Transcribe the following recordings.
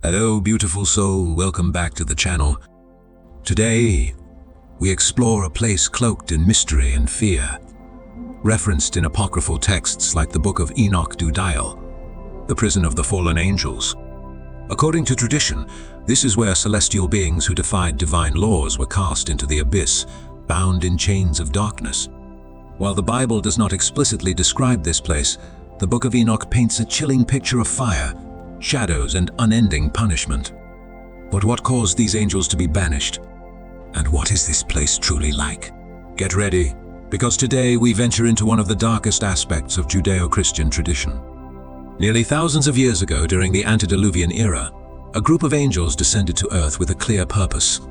Hello beautiful soul, welcome back to the channel. Today, we explore a place cloaked in mystery and fear, referenced in apocryphal texts like the Book of Enoch Dudael, the prison of the fallen angels. According to tradition, this is where celestial beings who defied divine laws were cast into the abyss, bound in chains of darkness. While the Bible does not explicitly describe this place, the Book of Enoch paints a chilling picture of fire, shadows, and unending punishment. But what caused these angels to be banished? And what is this place truly like? Get ready, because today we venture into one of the darkest aspects of Judeo-Christian tradition. Nearly thousands of years ago, during the antediluvian era, a group of angels descended to Earth with a clear purpose: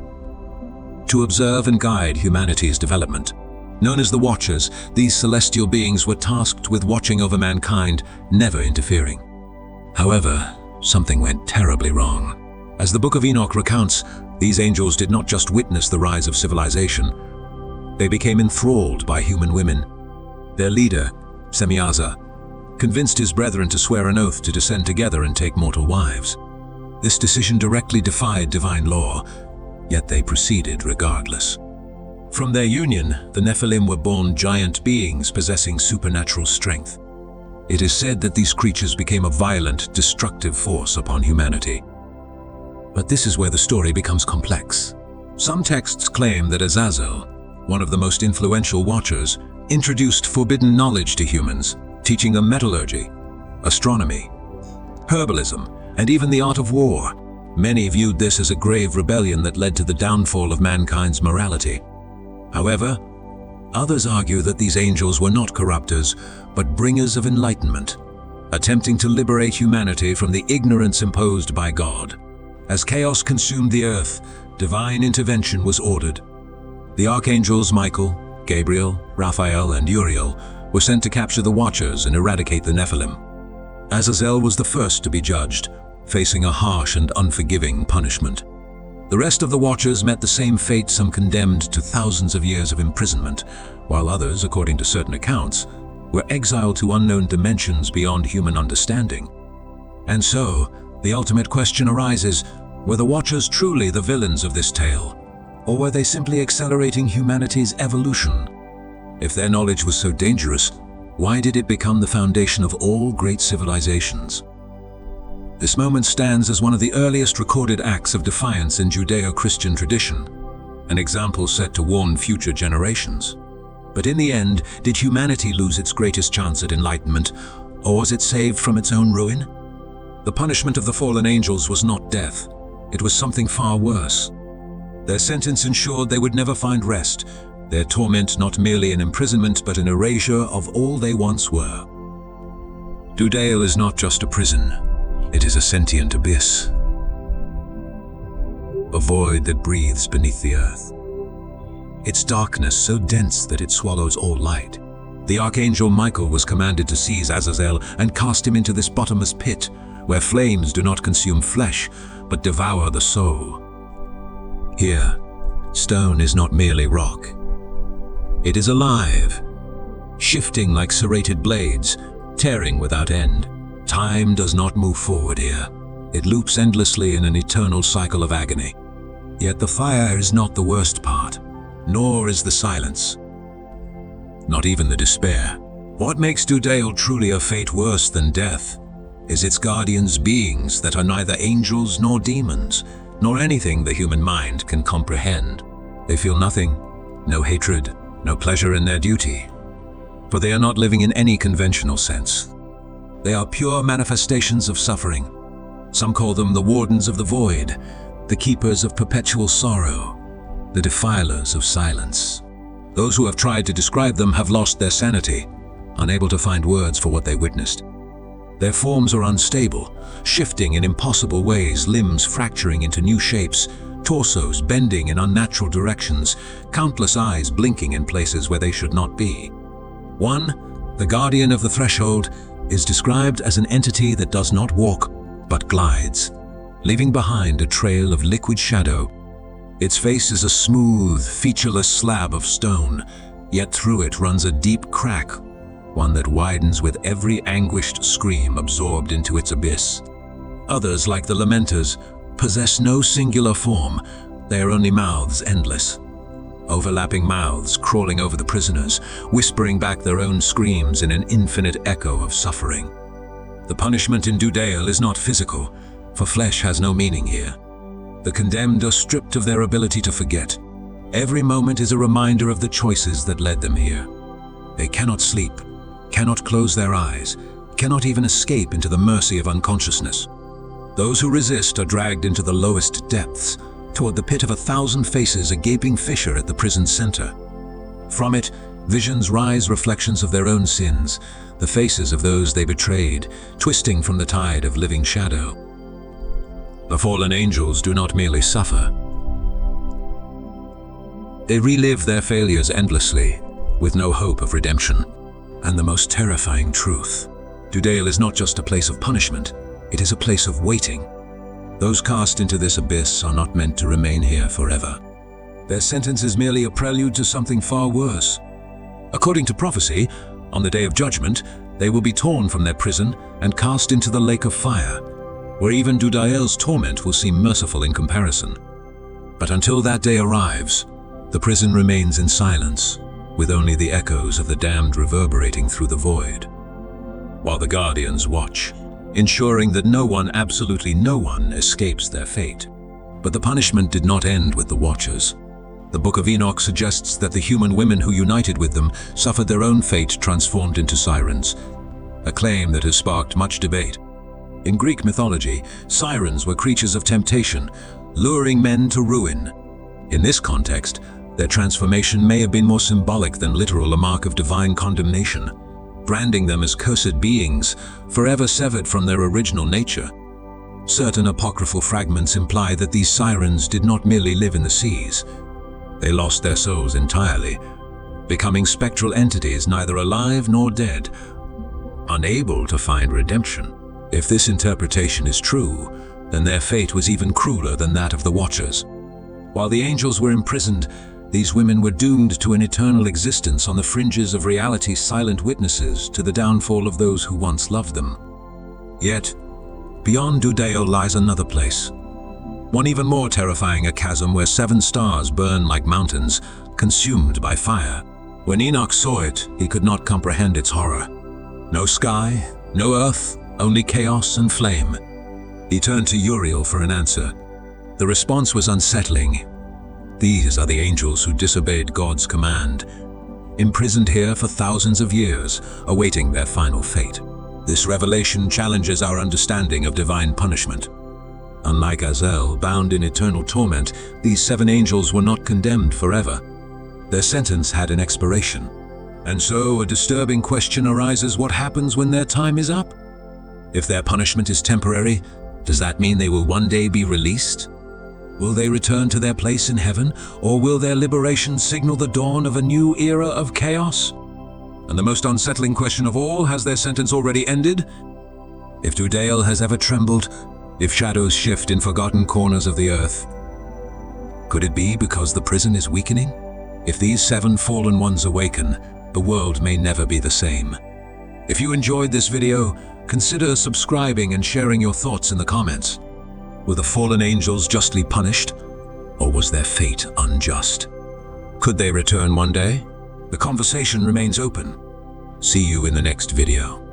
to observe and guide humanity's development. Known as the Watchers, these celestial beings were tasked with watching over mankind, never interfering. However, something went terribly wrong. As the Book of Enoch recounts, these angels did not just witness the rise of civilization. They became enthralled by human women. Their leader, Azazel, convinced his brethren to swear an oath to descend together and take mortal wives. This decision directly defied divine law, yet they proceeded regardless. From their union, the Nephilim were born giant beings possessing supernatural strength. It is said that these creatures became a violent, destructive force upon humanity. But this is where the story becomes complex. Some texts claim that Azazel, one of the most influential Watchers, introduced forbidden knowledge to humans, teaching them metallurgy, astronomy, herbalism, and even the art of war. Many viewed this as a grave rebellion that led to the downfall of mankind's morality. However, others argue that these angels were not corruptors, but bringers of enlightenment, attempting to liberate humanity from the ignorance imposed by God. As chaos consumed the earth, divine intervention was ordered. The Archangels Michael, Gabriel, Raphael, and Uriel were sent to capture the Watchers and eradicate the Nephilim. Azazel was the first to be judged, facing a harsh and unforgiving punishment. The rest of the Watchers met the same fate, some condemned to thousands of years of imprisonment, while others, according to certain accounts, were exiled to unknown dimensions beyond human understanding. And so, the ultimate question arises: were the Watchers truly the villains of this tale, or were they simply accelerating humanity's evolution? If their knowledge was so dangerous, why did it become the foundation of all great civilizations? This moment stands as one of the earliest recorded acts of defiance in Judeo-Christian tradition, an example set to warn future generations. But in the end, did humanity lose its greatest chance at enlightenment, or was it saved from its own ruin? The punishment of the fallen angels was not death. It was something far worse. Their sentence ensured they would never find rest, their torment not merely an imprisonment but an erasure of all they once were. Dudael is not just a prison. It is a sentient abyss, a void that breathes beneath the earth. Its darkness so dense that it swallows all light. The Archangel Michael was commanded to seize Azazel and cast him into this bottomless pit, where flames do not consume flesh, but devour the soul. Here, stone is not merely rock. It is alive, shifting like serrated blades, tearing without end. Time does not move forward here. It loops endlessly in an eternal cycle of agony. Yet the fire is not the worst part, nor is the silence. Not even the despair. What makes Dudael truly a fate worse than death is its guardians, beings that are neither angels nor demons, nor anything the human mind can comprehend. They feel nothing, no hatred, no pleasure in their duty, for they are not living in any conventional sense. They are pure manifestations of suffering. Some call them the wardens of the void, the keepers of perpetual sorrow, the defilers of silence. Those who have tried to describe them have lost their sanity, unable to find words for what they witnessed. Their forms are unstable, shifting in impossible ways, limbs fracturing into new shapes, torsos bending in unnatural directions, countless eyes blinking in places where they should not be. One, the guardian of the threshold, is described as an entity that does not walk, but glides, leaving behind a trail of liquid shadow. Its face is a smooth, featureless slab of stone, yet through it runs a deep crack, one that widens with every anguished scream absorbed into its abyss. Others, like the Lamenters, possess no singular form. They are only mouths, endless. Overlapping mouths crawling over the prisoners, whispering back their own screams in an infinite echo of suffering. The punishment in Dudael is not physical, for flesh has no meaning here. The condemned are stripped of their ability to forget. Every moment is a reminder of the choices that led them here. They cannot sleep, cannot close their eyes, cannot even escape into the mercy of unconsciousness. Those who resist are dragged into the lowest depths, toward the pit of 1,000 faces, a gaping fissure at the prison's center. From it, visions rise, reflections of their own sins, the faces of those they betrayed, twisting from the tide of living shadow. The fallen angels do not merely suffer. They relive their failures endlessly, with no hope of redemption. And the most terrifying truth: Dudael is not just a place of punishment, it is a place of waiting. Those cast into this abyss are not meant to remain here forever. Their sentence is merely a prelude to something far worse. According to prophecy, on the day of judgment, they will be torn from their prison and cast into the lake of fire, where even Dudael's torment will seem merciful in comparison. But until that day arrives, the prison remains in silence, with only the echoes of the damned reverberating through the void. While the Guardians watch, ensuring that no one, absolutely no one, escapes their fate. But the punishment did not end with the Watchers. The Book of Enoch suggests that the human women who united with them suffered their own fate, transformed into Sirens, a claim that has sparked much debate. In Greek mythology, Sirens were creatures of temptation, luring men to ruin. In this context, their transformation may have been more symbolic than literal, a mark of divine condemnation, branding them as cursed beings, forever severed from their original nature. Certain apocryphal fragments imply that these Sirens did not merely live in the seas. They lost their souls entirely, becoming spectral entities neither alive nor dead, unable to find redemption. If this interpretation is true, then their fate was even crueler than that of the Watchers. While the angels were imprisoned, these women were doomed to an eternal existence on the fringes of reality, silent witnesses to the downfall of those who once loved them. Yet, beyond Dudael lies another place, one even more terrifying, a chasm where 7 stars burn like mountains, consumed by fire. When Enoch saw it, he could not comprehend its horror. No sky, no earth, only chaos and flame. He turned to Uriel for an answer. The response was unsettling. These are the angels who disobeyed God's command, imprisoned here for thousands of years, awaiting their final fate. This revelation challenges our understanding of divine punishment. Unlike Azazel, bound in eternal torment, these 7 angels were not condemned forever. Their sentence had an expiration. And so a disturbing question arises: what happens when their time is up? If their punishment is temporary, does that mean they will one day be released? Will they return to their place in heaven, or will their liberation signal the dawn of a new era of chaos? And the most unsettling question of all, has their sentence already ended? If Dudael has ever trembled, if shadows shift in forgotten corners of the earth, could it be because the prison is weakening? If these 7 fallen ones awaken, the world may never be the same. If you enjoyed this video, consider subscribing and sharing your thoughts in the comments. Were the fallen angels justly punished, or was their fate unjust? Could they return one day? The conversation remains open. See you in the next video.